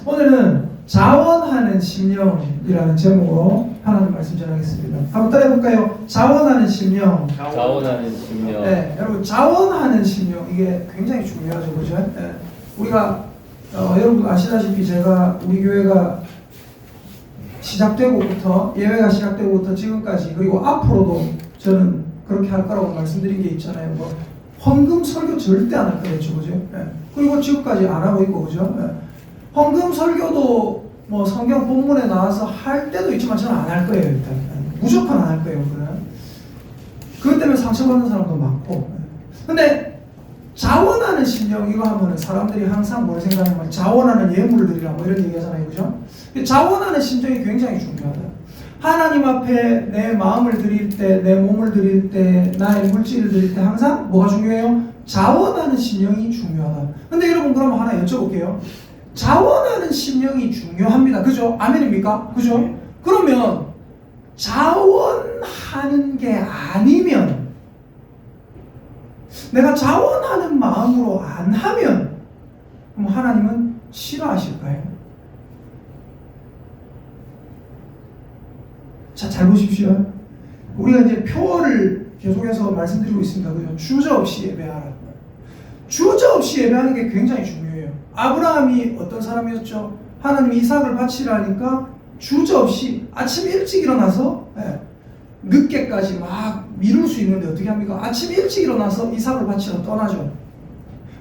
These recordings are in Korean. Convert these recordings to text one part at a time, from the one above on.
오늘은 자원하는 심령이라는 제목으로 하나님 말씀 전하겠습니다. 한번 따라해볼까요? 자원하는 심령. 자원하는 심령. 네, 여러분 자원하는 심령 이게 굉장히 중요하죠, 그죠? 네. 우리가 여러분 아시다시피 제가 우리 교회가 시작되고부터 예배가 시작되고부터 지금까지 그리고 앞으로도 저는 그렇게 할 거라고 말씀드린 게 있잖아요. 뭐 헌금 설교 절대 안 할 거겠죠, 그죠? 네. 그리고 지금까지 안 하고 있고, 그죠? 네. 헌금 설교도 뭐 성경 본문에 나와서 할 때도 있지만 저는 안 할 거예요, 일단. 네. 무조건 안 할 거예요, 그거는. 그것 때문에 상처받는 사람도 많고. 네. 근데 자원하는 심령 이거 하면은 사람들이 항상 뭘 생각하냐면 자원하는 예물들이라 뭐 이런 얘기 하잖아요, 그죠? 자원하는 심정이 굉장히 중요하다. 하나님 앞에 내 마음을 드릴 때, 내 몸을 드릴 때, 나의 물질을 드릴 때 항상 뭐가 중요해요? 자원하는 심령이 중요하다. 근데 여러분 그럼 하나 여쭤볼게요. 자원하는 심령이 중요합니다. 그죠? 아멘입니까? 그죠? 그러면 자원하는 게 아니면 내가 자원하는 마음으로 안 하면 그럼 하나님은 싫어하실까요? 자, 잘 보십시오. 우리가 이제 표어를 계속해서 말씀드리고 있습니다. 그죠? 주저없이 예배하라. 주저없이 예배하는 게 굉장히 중요해요. 아브라함이 어떤 사람이었죠? 하나님이 이삭을 바치라니까 주저없이 아침 일찍 일어나서 늦게까지 막 미룰 수 있는데 어떻게 합니까? 아침 일찍 일어나서 이삭을 바치러 떠나죠.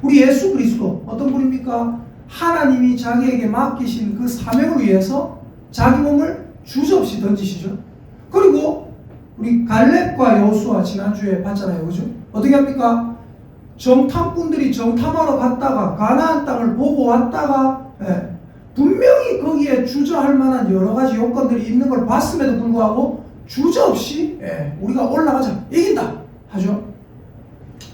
우리 예수 그리스도 어떤 분입니까? 하나님이 자기에게 맡기신 그 사명을 위해서 자기 몸을 주저없이 던지시죠. 그리고 우리 갈렙과 여호수아 지난주에 봤잖아요, 그죠? 어떻게 합니까? 정탐꾼들이 정탐하러 갔다가 가나안 땅을 보고 왔다가 분명히 거기에 주저할 만한 여러 가지 요건들이 있는 걸 봤음에도 불구하고 주저없이 우리가 올라가자, 이긴다 하죠.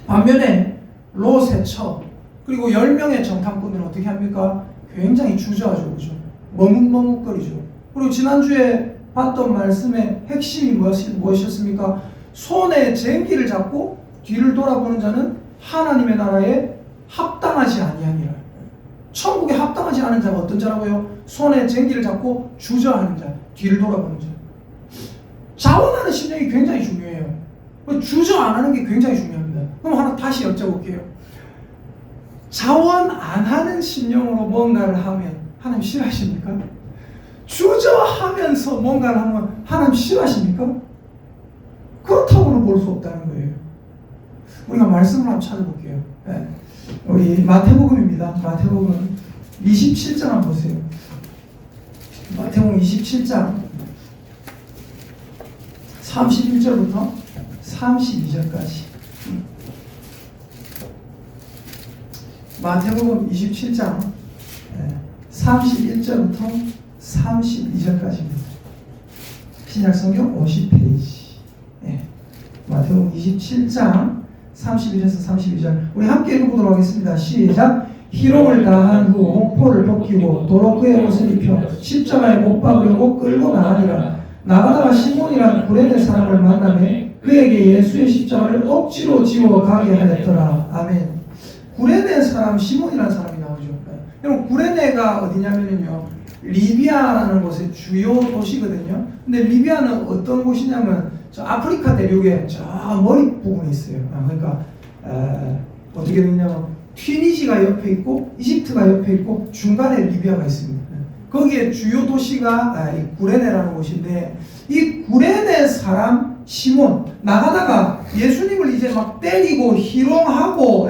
반면에 롯의 처 그리고 10명의 정탐꾼들은 어떻게 합니까? 굉장히 주저하죠, 그죠? 머뭇머뭇거리죠. 그리고 지난주에 봤던 말씀의 핵심이 무엇이었습니까? 손에 쟁기를 잡고 뒤를 돌아보는 자는 하나님의 나라에 합당하지 아니하니라. 천국에 합당하지 않은 자가 어떤 자라고요? 손에 쟁기를 잡고 주저하는 자, 뒤를 돌아보는 자. 자원하는 심령이 굉장히 중요해요. 주저 안 하는 게 굉장히 중요합니다. 그럼 하나 다시 여쭤볼게요. 자원 안 하는 심령으로 뭔가를 하면 하나님 싫어하십니까? 주저하면서 뭔가를 하면 하나님 싫어하십니까? 그렇다고는 볼 수 없다는 거예요. 우리가 말씀을 한번 찾아볼게요. 우리 마태복음입니다. 마태복음 27장 한번 보세요. 마태복음 27장 31절부터 32절까지. 마태복음 27장 31절부터 32절까지입니다. 신약성경 50페이지. 마태복음 27장 31에서 32절. 우리 함께 읽어보도록 하겠습니다. 시작. 희롱을 다한 후 홍포를 벗기고 도로 그의 옷을 입혀 십자가에 못 박으려고 끌고 나가니라. 나가다가 시몬이라는 구레네 사람을 만나매 그에게 예수의 십자가를 억지로 지워 가게 하였더라. 아멘. 구레네 사람 시몬이라는 사람이 나오죠. 여러분 구레네가 어디냐면요, 리비아라는 곳의 주요 도시거든요. 근데 리비아는 어떤 곳이냐면 저 아프리카 대륙에 저 머리 부분에 있어요. 그러니까 어떻게 되냐면 튀니지가 옆에 있고 이집트가 옆에 있고 중간에 리비아가 있습니다. 거기에 주요 도시가 이 구레네라는 곳인데 이 구레네 사람 시몬 나가다가 예수님을 이제 막 때리고 희롱하고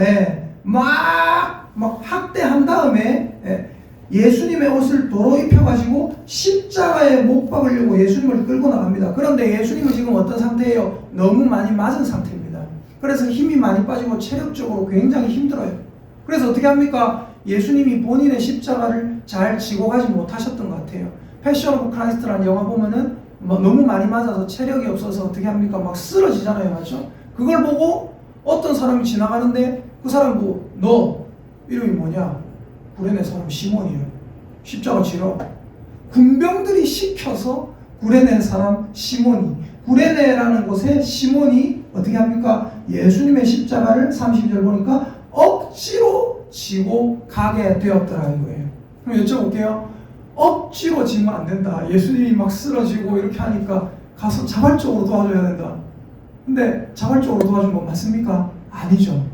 막 학대한 다음에 예수님의 옷을 도로 입혀가지고 십자가에 못 박으려고 예수님을 끌고 나갑니다. 그런데 예수님은 지금 어떤 상태예요? 너무 많이 맞은 상태입니다. 그래서 힘이 많이 빠지고 체력적으로 굉장히 힘들어요. 그래서 어떻게 합니까? 예수님이 본인의 십자가를 잘 지고 가지 못하셨던 것 같아요. 패션 오브 크라이스트라는 영화 보면은 너무 많이 맞아서 체력이 없어서 어떻게 합니까? 막 쓰러지잖아요, 맞죠? 그걸 보고 어떤 사람이 지나가는데 그 사람 보고 너 이름이 뭐냐? 구레네 사람 시몬이에요. 십자가 지러. 군병들이 시켜서 구레네 사람 시몬이, 구레네라는 곳에 시몬이 어떻게 합니까? 예수님의 십자가를 32절 보니까 억지로 지고 가게 되었더라 이거예요. 그럼 여쭤볼게요. 억지로 지면 안 된다. 예수님이 막 쓰러지고 이렇게 하니까 가서 자발적으로 도와줘야 된다. 근데 자발적으로 도와준 건 맞습니까? 아니죠.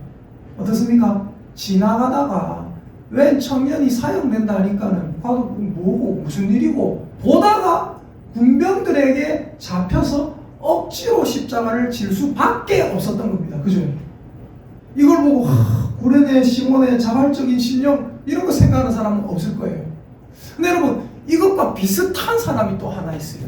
어떻습니까? 지나가다가 왜 청년이 사형된다 하니까는 과거 뭐고 무슨 일이고 보다가 군병들에게 잡혀서 억지로 십자가를 질 수밖에 없었던 겁니다. 그죠? 이걸 보고 구레네 시몬의 자발적인 신령 이런 거 생각하는 사람은 없을 거예요. 근데 여러분 이것과 비슷한 사람이 또 하나 있어요.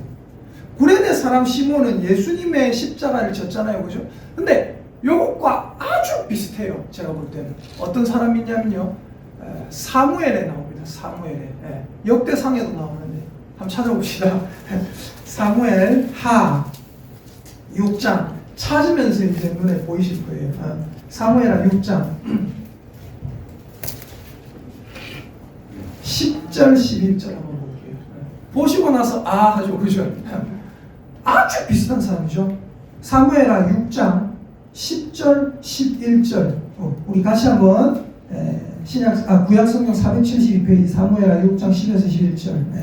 구레네 사람 시몬은 예수님의 십자가를 졌잖아요. 그죠? 근데 이것과 아주 비슷해요. 제가 볼 때는. 어떤 사람이냐면요. 사무엘에 나옵니다. 사무엘에. 역대상에도 나오는데 한번 찾아봅시다. 사무엘 하 6장 찾으면서 이제 눈에 보이실 거예요. 사무엘하 6장 10절 11절 한번 볼게요. 보시고 나서 하죠. 그죠? 아주 비슷한 사람이죠. 사무엘하 6장 10절 11절 우리 같이 한번 구약 성경 472페이지 사무엘하 6장 10에서 11절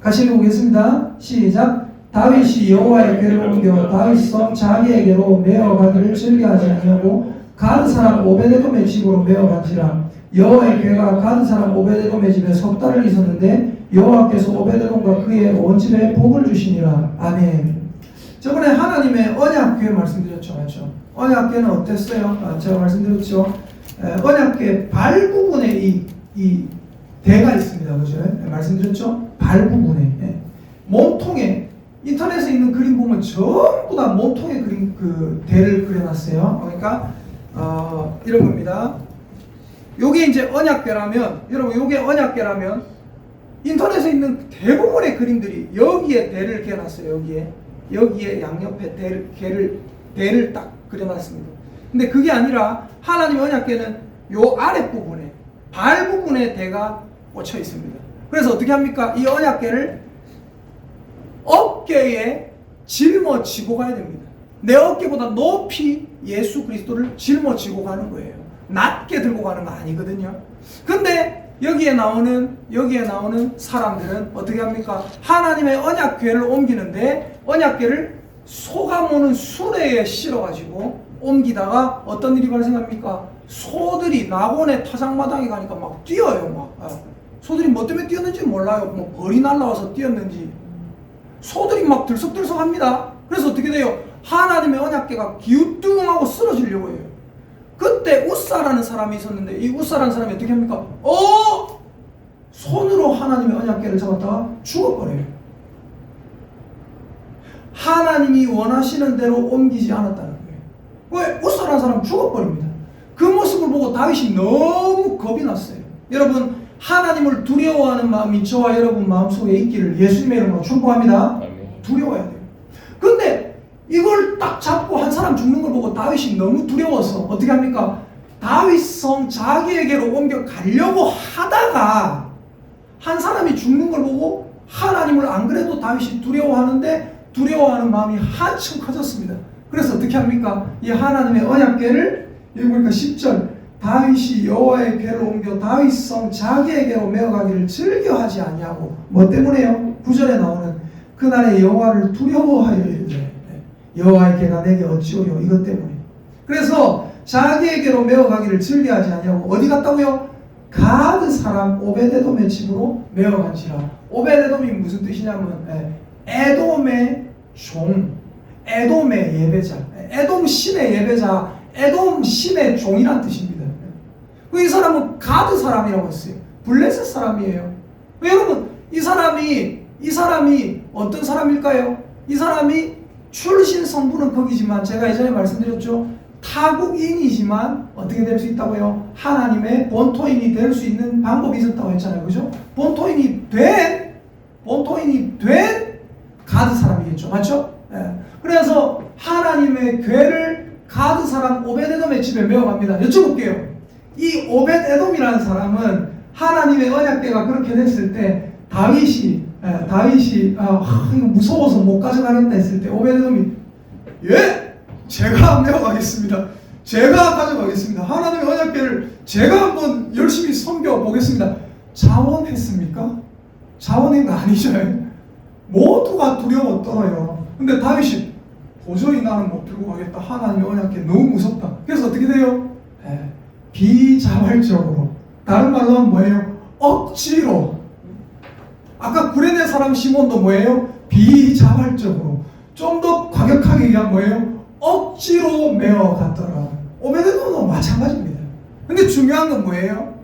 같이 읽어보겠습니다. 시작. 다윗이 여호와의 궤를 옮겨 다윗성 자기에게로 메어가기를 즐겨하지 아니하고 가드 사람 오베데돔의 집으로 메어간지라. 여호와의 궤가 가드 사람 오베데돔의 집에 석 달을 있었는데 여호와께서 오베데돔과 그의 온 집에 복을 주시니라. 아멘. 저번에 하나님의 언약궤 말씀드렸죠. 맞죠? 언약궤는 어땠어요? 제가 말씀드렸죠. 언약궤 발 부분에 이 대가 있습니다. 그죠? 말씀드렸죠? 발 부분에. 몸통에 인터넷에 있는 그림 보면 전부 다 몸통에 그림 그 대를 그려놨어요. 그러니까 이런 겁니다. 요게 이제 언약궤라면 여러분 요게 언약궤라면 인터넷에 있는 대부분의 그림들이 여기에 대를 그려놨어요. 여기에 양옆에 대를 딱 그려놨습니다. 근데 그게 아니라 하나님의 언약궤는 요 아랫부분에 발 부분에 대가 꽂혀 있습니다. 그래서 어떻게 합니까? 이 언약궤를 어깨에 짊어지고 가야 됩니다. 내 어깨보다 높이 예수 그리스도를 짊어지고 가는 거예요. 낮게 들고 가는 거 아니거든요. 근데 여기에 나오는 사람들은 어떻게 합니까? 하나님의 언약궤를 옮기는데 언약궤를 소가모는 수레에 실어가지고 옮기다가 어떤 일이 발생합니까? 소들이 낙원의 타작마당에 가니까 막 뛰어요. 소들이 뭐 때문에 뛰었는지 몰라요. 뭐 벌이 날라와서 뛰었는지. 소들이 막 들썩들썩합니다. 그래서 어떻게 돼요? 하나님의 언약궤가 기우뚱하고 쓰러지려고 해요. 그때 우사라는 사람이 있었는데 이 우사라는 사람이 어떻게 합니까? 손으로 하나님의 언약궤를 잡았다가 죽어버려요. 하나님이 원하시는 대로 옮기지 않았다는 거예요. 왜? 우사라는 사람 죽어버립니다. 그 모습을 보고 다윗이 너무 겁이 났어요. 여러분 하나님을 두려워하는 마음이 저와 여러분 마음속에 있기를 예수님의 이름으로 축복합니다. 두려워야 돼요. 근데 이걸 딱 잡고 한 사람 죽는 걸 보고 다윗이 너무 두려워서 어떻게 합니까? 다윗성 자기에게로 옮겨 가려고 하다가 한 사람이 죽는 걸 보고 하나님을 안 그래도 다윗이 두려워하는데 두려워하는 마음이 한층 커졌습니다. 그래서 어떻게 합니까? 이 하나님의 언약궤를 여기 보니까 10절 다윗이 여호와의 궤를 옮겨 다윗성 자기에게로 메어가기를 즐겨하지 아니하고 뭐 때문에요? 9절에 나오는 그날의 여호와를 두려워하여 이르되 여호와의 궤가 내게 어찌오요 이것 때문에. 그래서 자기에게로 메어가기를 즐겨하지 아니하고 어디 갔다고요? 가드 사람 오베데돔의 집으로 메어간지라. 오베데돔이 무슨 뜻이냐면 에돔의 종, 에돔의 예배자, 에돔 신의 예배자, 에돔 신의 종이란 뜻입니다. 이 사람은 가드 사람이라고 했어요. 블레셋 사람이에요. 여러분 이 사람이 어떤 사람일까요? 이 사람이 출신 성분은 거기지만 제가 예전에 말씀드렸죠. 타국인이지만 어떻게 될 수 있다고요? 하나님의 본토인이 될 수 있는 방법이 있었다고 했잖아요. 그죠? 본토인이 된 가드 사람이겠죠. 맞죠? 그래서 하나님의 궤를 가드 사람 오벳에돔의 집에 메어갑니다. 여쭤볼게요. 이 오벳에돔이라는 사람은 하나님의 언약궤가 그렇게 됐을 때 다윗이 이거 무서워서 못 가져가겠다 했을 때 오벳에돔이 제가 메어가겠습니다. 제가 가져가겠습니다. 하나님의 언약궤를 제가 한번 열심히 섬겨 보겠습니다. 자원했습니까? 자원한 거 아니죠. 모두가 두려워 떨어요. 근데 다윗이 도저히 나는 못 들고 가겠다. 하나님의 언약궤 너무 무섭다. 그래서 어떻게 돼요? 비자발적으로, 다른 말로 하면 뭐예요? 억지로. 아까 구레네 사람 시몬도 뭐예요? 비자발적으로, 좀 더 과격하게 얘기하면 뭐예요? 억지로 메어 갔더라. 오베데돔도 마찬가지입니다. 근데 중요한 건 뭐예요?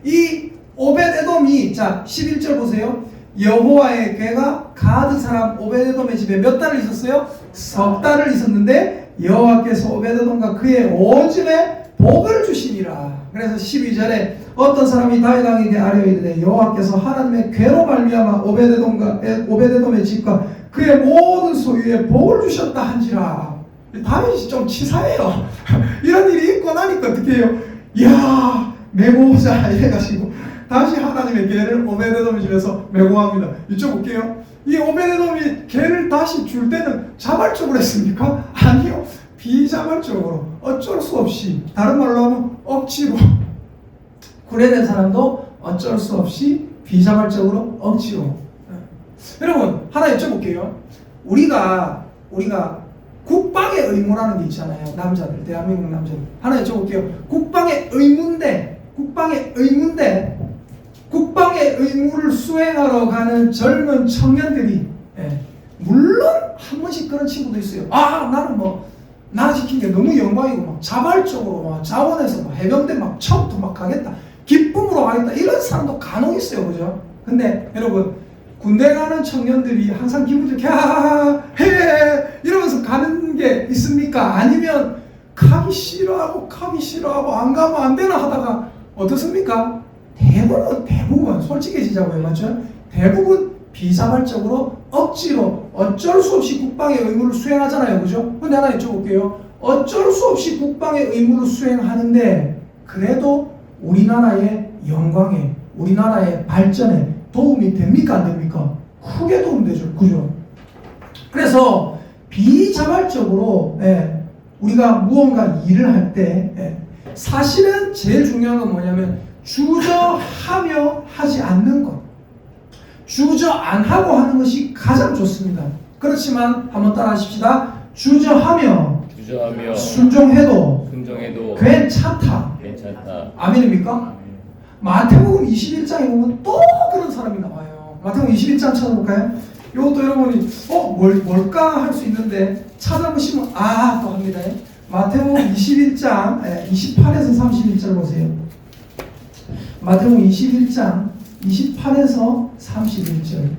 이 오베데돔이, 자 11절 보세요. 여호와의 궤가 가드 사람 오베데돔의 집에 몇 달을 있었어요? 석 달을 있었는데 여호와께서 오베데돔과 그의 온 집에 복을 주시니라. 그래서 12절에 어떤 사람이 다윗 왕에게 아뢰어 이르되 여호와께서 하나님의 궤로 말미암아 오베데돔의 집과 그의 모든 소유에 복을 주셨다 한지라. 다윗이 좀 치사해요. 이런 일이 있고 나니까 어떻게 해요? 이야 메고 오자 이래가지고 다시 하나님의 궤를 오베데돔 집에서 메고 합니다. 이쪽 볼게요. 이 오베데돔이 궤를 다시 줄 때는 자발적으로 했습니까? 아니요. 비자발적으로, 어쩔 수 없이, 다른 말로 하면 억지로. 구레된 사람도 어쩔 수 없이 비자발적으로 억지로. 여러분 하나 여쭤볼게요. 우리가 국방의 의무라는 게 있잖아요. 남자들, 대한민국 남자들. 하나 여쭤볼게요. 국방의 의무를 수행하러 가는 젊은 청년들이, 물론 한 번씩 그런 친구도 있어요. 나는 나 지킨 게 너무 영광이고 막 자발적으로 막 자원해서 막 해병대 막 처음부터 막 가겠다, 기쁨으로 가겠다, 이런 사람도 간혹 있어요. 그죠? 근데 여러분, 군대 가는 청년들이 항상 기분 좋게 해 이러면서 가는 게 있습니까? 아니면 가기 싫어하고 안 가면 안 되나 하다가 어떻습니까? 대부분 솔직해지자고요. 맞죠? 대부분 비자발적으로 억지로 어쩔 수 없이 국방의 의무를 수행하잖아요. 그죠? 근데 하나 여쭤볼게요. 어쩔 수 없이 국방의 의무를 수행하는데 그래도 우리나라의 영광에, 우리나라의 발전에 도움이 됩니까? 안 됩니까? 크게 도움되죠. 그죠? 그래서 비자발적으로 우리가 무언가 일을 할 때 사실은 제일 중요한 건 뭐냐면 주저하며 하지 않는 것. 주저 안 하고 하는 것이 가장 좋습니다. 그렇지만 한번 따라 하십시다. 주저하며 순종해도 괜찮다. 아멘입니까? 마태복음 21장에 보면 또 그런 사람이 나와요. 마태복음 21장 찾아볼까요? 이것도 여러분이 뭘까 할 수 있는데 찾아보시면 또 합니다. 마태복음 21장 28에서 31절 보세요. 마태복음 21장 28에서 31절.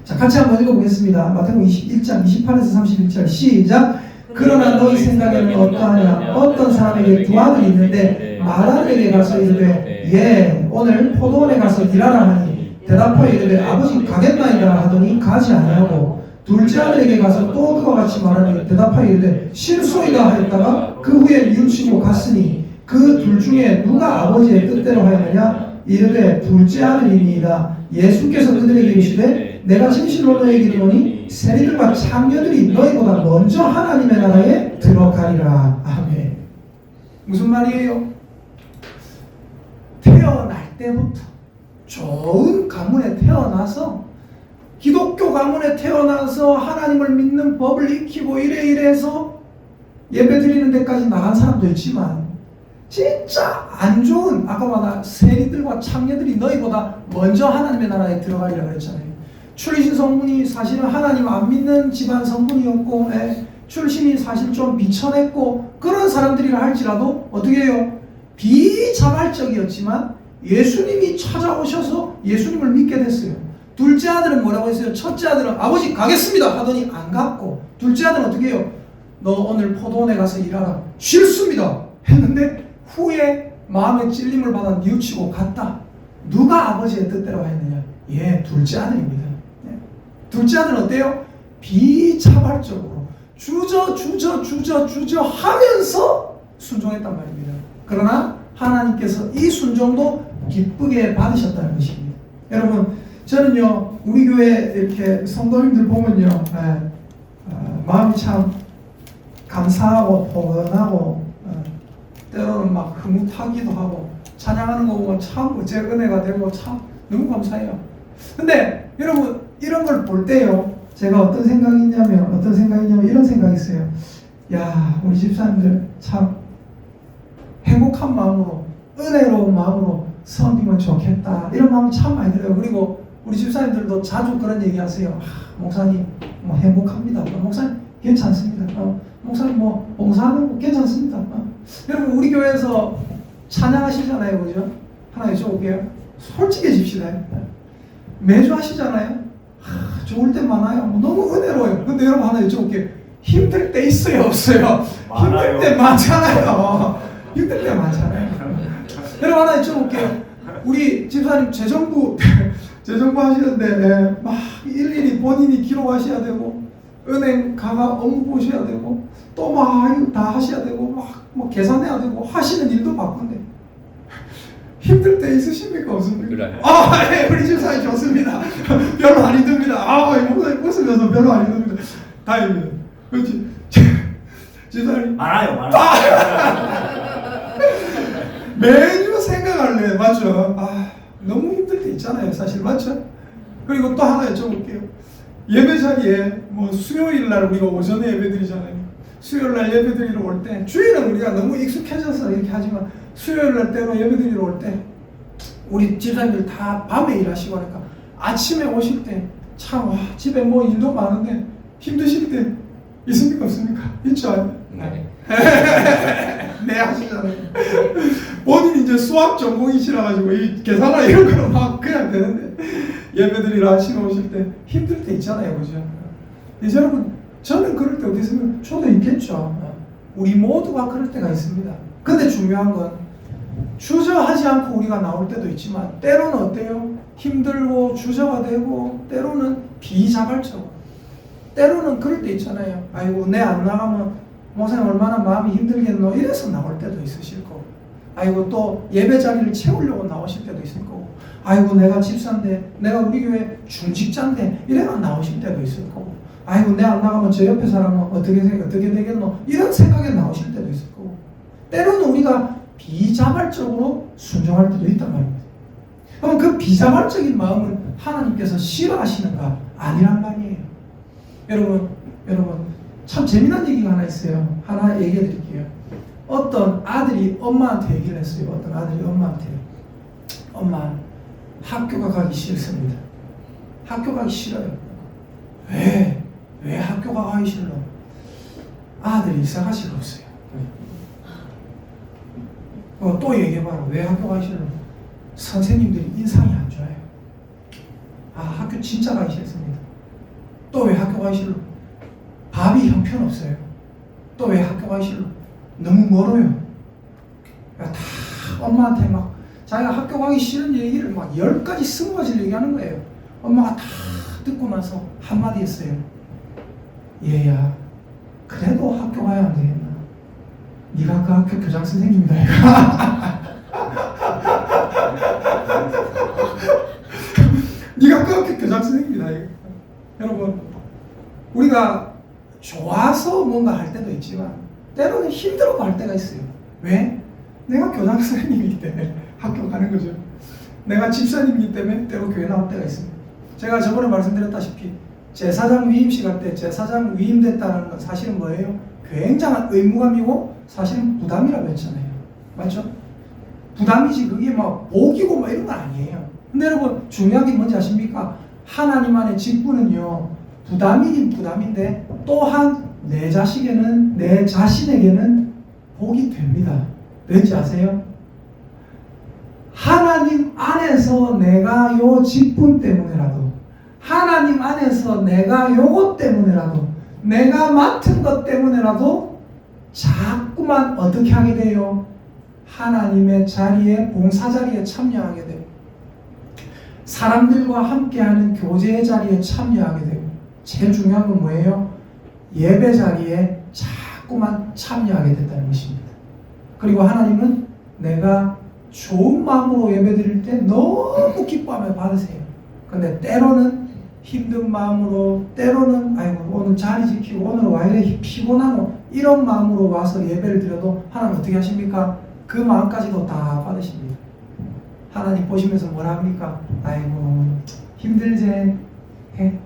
자, 같이 한번 읽어보겠습니다. 마태복음 21장 28에서 31절 시작. 그러나 너희 생각에는 어떠하냐? 어떤 사람에게 두 아들이 있는데 맏아들에게 가서 이르되 오늘 포도원에 가서 일하라 하니 대답하여 이르되 아버지 가겠나이다 하더니 가지 아니하고 둘째 아들에게 가서 또 그와 같이 말하니 대답하여 이르되 실소이다 하였다가 그 후에 뉘우치고 갔으니 그 둘 중에 누가 아버지의 뜻대로 하였느냐? 이르되 둘째 아들이니이다. 예수께서 그들에게 이르시되 내가 진실로 너희에게 이르노니 세리들과 창녀들이 너희보다 먼저 하나님의 나라에 들어가리라. 아멘. 무슨 말이에요? 태어날 때부터 좋은 가문에 태어나서 기독교 가문에 태어나서 하나님을 믿는 법을 익히고 이래서 예배 드리는 데까지 나간 사람도 있지만 진짜 안 좋은, 아까 말한 세리들과 창녀들이 너희보다 먼저 하나님의 나라에 들어가리라 그랬잖아요. 출신 성분이 사실은 하나님 안 믿는 집안 성분이었고 출신이 사실 좀 비천했고 그런 사람들이라 할지라도 어떻게 해요? 비자발적이었지만 예수님이 찾아오셔서 예수님을 믿게 됐어요. 둘째 아들은 뭐라고 했어요? 첫째 아들은 아버지 가겠습니다 하더니 안 갔고, 둘째 아들은 어떻게 해요? 너 오늘 포도원에 가서 일하라. 싫습니다 했는데 후에 마음의 찔림을 받아 뉘우치고 갔다. 누가 아버지의 뜻대로 했느냐? 둘째 아들입니다. 둘째 아들은 어때요? 비자발적으로 주저 하면서 순종했단 말입니다. 그러나 하나님께서 이 순종도 기쁘게 받으셨다는 것입니다. 여러분, 저는요 우리 교회 이렇게 성도님들 보면요 마음이 참 감사하고 포근하고 때로는 막 흐뭇하기도 하고 찬양하는 거 보면 참 어째 은혜가 되고 참 너무 감사해요. 근데 여러분 이런 걸 볼 때요, 제가 어떤 생각이 있냐면 이런 생각이 있어요. 야, 우리 집사님들 참 행복한 마음으로 은혜로운 마음으로 섬기면 좋겠다, 이런 마음이 참 많이 들어요. 그리고 우리 집사님들도 자주 그런 얘기 하세요. 목사님 뭐 행복합니다. 목사님 괜찮습니다. 목사님 뭐 봉사하는 거 괜찮습니다. 여러분 우리 교회에서 찬양하시잖아요, 그죠? 하나 여쭤볼게요. 솔직해집시다. 매주 하시잖아요. 좋을 때 많아요. 뭐 너무 은혜로워요. 근데 여러분 하나 여쭤볼게요. 힘들 때 있어요, 없어요? 많아요. 힘들 때 많잖아요. 힘들 때 많잖아요. 여러분 하나 여쭤볼게요. 우리 집사님 재정부 하시는데 막 일일이 본인이 기록하셔야 되고 은행 가가 업무 보셔야 되고 또 막 다 하셔야 되고 막 뭐 계산해야 되고 하시는 일도 바쁜데 힘들 때 있으십니까, 없습니까? 그래. 네, 우리 집사님 좋습니다. 별로 안 힘듭니다. 목사님 웃으면서 별로 안 힘듭니다. 다행입니다. 그렇지. 집사님 많아요. 매주 생각할래, 맞죠? 너무 힘들 때 있잖아요, 사실, 맞죠? 그리고 또 하나 여쭤볼게요. 예배 자리에 뭐 수요일 날 우리가 오전에 예배 드리잖아요. 수요일 날 예배 드리러 올 때, 주일은 우리가 너무 익숙해져서 이렇게 하지만 수요일 날 때로 예배 드리러 올 때 우리 집사님들 다 밤에 일하시고 하니까 아침에 오실 때 참 집에 뭐 일도 많은데 힘드실 때 있습니까, 없습니까? 있죠? 네. 네, 하시잖아요. 본인 이제 수학 전공이시라 가지고 이 계산이나 이런 거는 막 그냥 되는데 예배드리러 하시러 오실 때 힘들 때 있잖아요, 그죠? 이제 여러분, 저는 그럴 때 어디 있으면 저도 있겠죠. 우리 모두가 그럴 때가 있습니다. 근데 중요한 건 주저하지 않고 우리가 나올 때도 있지만 때로는 어때요? 힘들고 주저가 되고 때로는 비자발적, 때로는 그럴 때 있잖아요. 아이고 내 안 나가면 목사님 얼마나 마음이 힘들겠노, 이래서 나올 때도 있으실 거고, 아이고 또 예배 자리를 채우려고 나오실 때도 있을 거고, 아이고 내가 집사인데 내가 우리 교회 중직자인데 이래가 나오실 때도 있을 거고, 아이고 내 안 나가면 저 옆에 사람은 어떻게 되겠노, 이런 생각에 나오실 때도 있을 거고, 때로는 우리가 비자발적으로 순종할 때도 있단 말입니다. 그럼 그 비자발적인 마음은 하나님께서 싫어하시는가? 아니란 말이에요. 여러분 참 재미난 얘기가 하나 있어요. 하나 얘기해 드릴게요. 어떤 아들이 엄마한테 얘기를 했어요. 어떤 아들이 엄마한테, 엄마 학교가 가기 싫습니다. 학교 가기 싫어요. 왜 학교가 가기 싫어? 아들이 이사가시가 없어요. 또 얘기해봐라. 왜 학교 가기 싫어? 선생님들이 인상이 안 좋아요. 학교 진짜 가기 싫습니다. 또 왜 학교 가기 싫어? 밥이 형편없어요. 또 왜 학교 가기 싫어? 너무 멀어요. 다 엄마한테 막 자기가 학교 가기 싫은 얘기를 막 10가지 20가지를 얘기하는 거예요. 엄마가 다 듣고 나서 한마디 했어요. 얘야, 그래도 학교 가야 안 되겠나? 네가 그 학교 교장 선생님이다. 네가 그 학교 교장 선생님이다. 여러분, 우리가 좋아서 뭔가 할 때도 있지만 때로는 힘들어도 할 때가 있어요. 왜? 내가 교장 선생님이기 때문에 학교 가는 거죠. 내가 집사님이기 때문에 때로 교회 나올 때가 있습니다. 제가 저번에 말씀드렸다시피 제사장 위임식 할 때 제사장 위임됐다는 건 사실은 뭐예요? 굉장한 의무감이고 사실은 부담이라고 했잖아요. 맞죠? 부담이지 그게 막 복이고 막 이런 건 아니에요. 근데 여러분 중요한 게 뭔지 아십니까? 하나님 안에 직분은요, 부담이긴 부담인데 또한 내 자신에게는 복이 됩니다. 왠지 아세요? 하나님 안에서 내가 요 직분 때문에라도, 하나님 안에서 내가 요것 때문에라도, 내가 맡은 것 때문에라도 자꾸만 어떻게 하게 돼요? 하나님의 자리에, 봉사 자리에 참여하게 되고, 사람들과 함께하는 교제의 자리에 참여하게 되고, 제일 중요한 건 뭐예요? 예배 자리에 자꾸만 참여하게 된다는 것입니다. 그리고 하나님은 내가 좋은 마음으로 예배 드릴 때 너무 기뻐하며 받으세요. 근데 때로는 힘든 마음으로 때로는 아이고 오늘 자리 지키고 오늘 와 이래 피곤하고 이런 마음으로 와서 예배를 드려도 하나님 어떻게 하십니까? 그 마음까지도 다 받으십니다. 하나님 보시면서 뭐라 합니까? 아이고 힘들제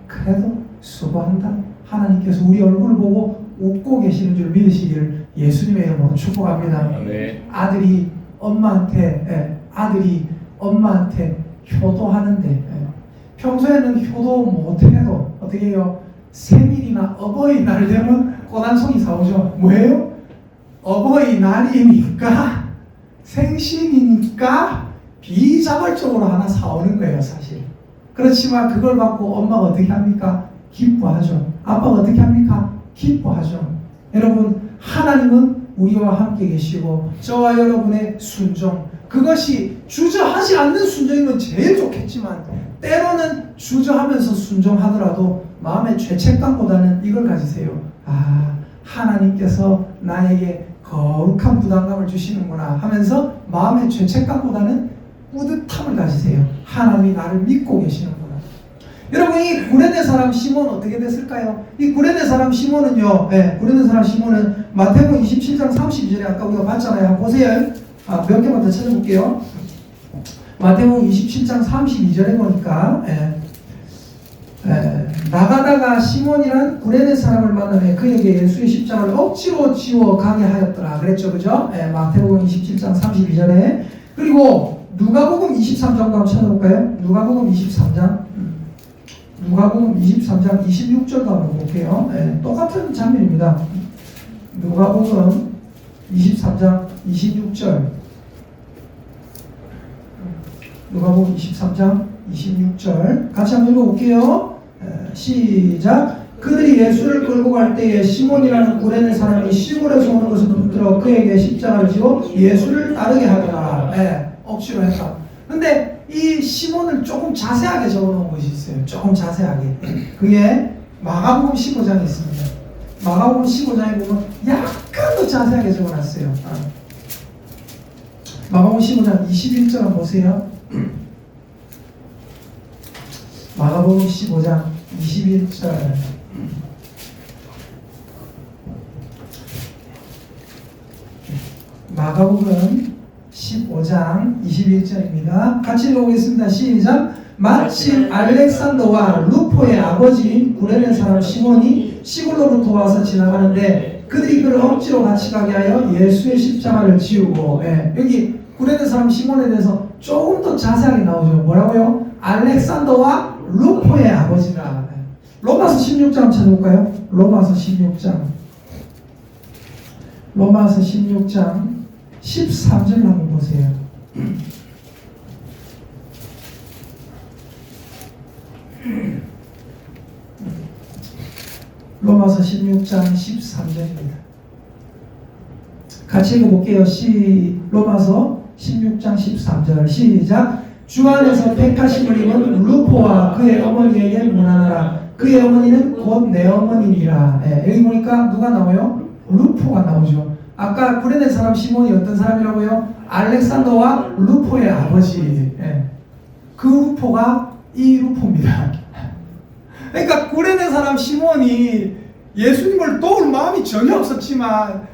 그래도 수고한다. 하나님께서 우리 얼굴을 보고 웃고 계시는 줄 믿으시기를 예수님의 이름으로 축복합니다. 아들이 엄마한테 효도하는데 평소에는 효도 못해도 어떻게 해요? 생일이나 어버이날 되면 꽃한송이 사오죠. 뭐예요? 어버이날이니까 생신이니까 비자발적으로 하나 사오는 거예요, 사실. 그렇지만 그걸 받고 엄마가 어떻게 합니까? 기뻐하죠. 아빠가 어떻게 합니까? 기뻐하죠. 여러분, 하나님은 우리와 함께 계시고 저와 여러분의 순종, 그것이 주저하지 않는 순종이면 제일 좋겠지만 때로는 주저하면서 순종하더라도 마음의 죄책감보다는 이걸 가지세요. 아, 하나님께서 나에게 거룩한 부담감을 주시는구나 하면서 마음의 죄책감보다는 뿌듯함을 가지세요. 하나님이 나를 믿고 계시는구나. 여러분, 이 구레네 사람 시몬 어떻게 됐을까요? 이 구레네 사람 시몬은요, 구레네 사람 시몬은 마태복음 27장 32절에 아까 우리가 봤잖아요. 한번 보세요. 몇 개만 더 찾아볼게요. 마태복음 27장 32절에 보니까 나가다가 시몬이란 구레네 사람을 만나며 그에게 예수의 십자가를 억지로 지워 가게 하였더라 그랬죠, 그죠? 마태복음 27장 32절에. 그리고 누가복음 23장도 한번 찾아볼까요? 누가복음 23장 26절도 한번 볼게요. 똑같은 장면입니다. 누가복음 23장 26절. 누가복음 23장 26절 같이 한번 읽어볼게요. 시작. 그들이 예수를 끌고 갈 때에 시몬이라는 구레네 사람이 시골에서 오는 것을 붙들어 그에게 십자가를 지고 예수를 따르게 하더라. 억지로 했다. 근데 이 시몬을 조금 자세하게 적어놓은 것이 있어요. 조금 자세하게. 그게 마가복음 15장에 있습니다. 마가복음 15장에 보면 약간 더 자세하게 적어놨어요. 마가복음 15장 21절 한번 보세요. 마가복음 15장 21절. 마가복음 15장 21절입니다. 같이 읽어보겠습니다. 시작. 마침 알렉산더와 루포의 아버지인 구레네 사람 시몬이 시골로부터 와서 지나가는데 그들이 그를 억지로 같이 가게 하여 예수의 십자가를 지우고, 여기 구레네 사람 시몬에 대해서 조금 더 자세하게 나오죠. 뭐라고요? 알렉산더와 루포의 아버지라. 로마서 16장 찾아볼까요? 로마서 16장 13절 한번 보세요. 로마서 16장 13절입니다. 같이 읽어볼게요. 로마서 16장 13절 시작. 주 안에서 택하심을 입은 루포와 그의 어머니에게 문안하라. 그의 어머니는 곧 내 어머니니라. 여기 보니까 누가 나와요? 루포가 나오죠. 아까 구레네 사람 시몬이 어떤 사람이라고요? 알렉산더와 루포의 아버지. 그 루포가 이 루포입니다. 그러니까 구레네 사람 시몬이 예수님을 도울 마음이 전혀 없었지만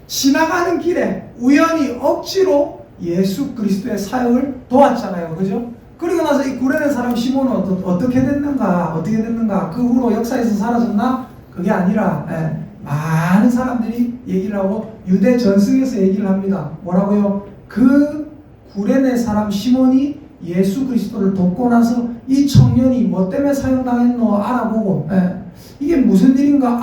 지나가는 길에 우연히 억지로 예수 그리스도의 사역을 도왔잖아요. 그죠? 그리고 나서 이 구레네 사람 시몬은 어떻게 됐는가? 그 후로 역사에서 사라졌나? 그게 아니라 많은 사람들이 얘기를 하고 유대 전승에서 얘기를 합니다. 뭐라고요? 그 구레네 사람 시몬이 예수 그리스도를 돕고 나서 이 청년이 뭐 때문에 사형당했노 알아보고, 이게 무슨 일인가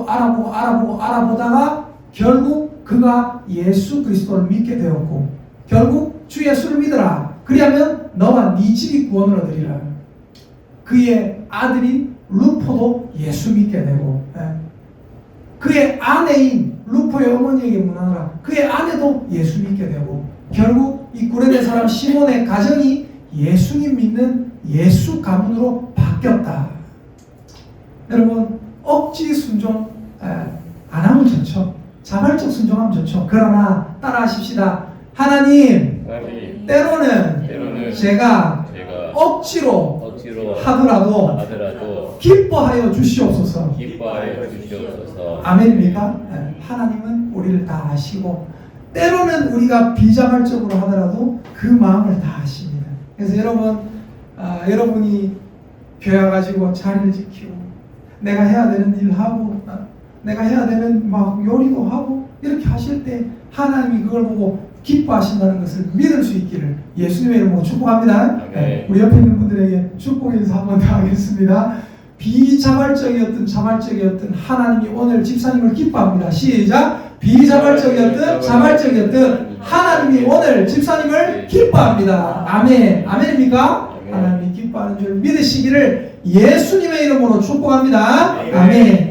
알아보다가 결국 그가 예수 그리스도를 믿게 되었고, 결국 주 예수를 믿어라. 그리하면 너와 네 집이 구원을 얻으리라. 그의 아들인 루포도 예수 믿게 되고, 그의 아내인 루포의 어머니에게 문안하라. 그의 아내도 예수 믿게 되고, 결국 이 구레네 사람 시몬의 가정이 예수님 믿는 예수 가문으로 바뀌었다. 여러분, 억지 순종 안 하면 좋죠. 자발적 순종하면 좋죠. 그러나 따라하십시다. 하나님, 때로는 제가 억지로 억지로 하더라도 하더라도 기뻐하여 주시옵소서. 기뻐하여 주시옵소서. 아멘입니까? 네. 하나님은 우리를 다 아시고 때로는 우리가 비자발적으로 하더라도 그 마음을 다 아십니다. 그래서 여러분이 교회 가지고 자리를 지키고 내가 해야 되는 일을 하고 내가 해야 되는 막 요리도 하고 이렇게 하실 때 하나님이 그걸 보고 기뻐하신다는 것을 믿을 수 있기를 예수님의 이름으로 축복합니다. 네, 우리 옆에 있는 분들에게 축복 인사 한번 더 하겠습니다. 비자발적이었든 자발적이었든 하나님이 오늘 집사님을 기뻐합니다. 시작. 비자발적이었든 자발적이었든 하나님이 오늘 집사님을 기뻐합니다. 아멘. 아멘입니까? 하나님이 기뻐하는 줄 믿으시기를 예수님의 이름으로 축복합니다. 아멘.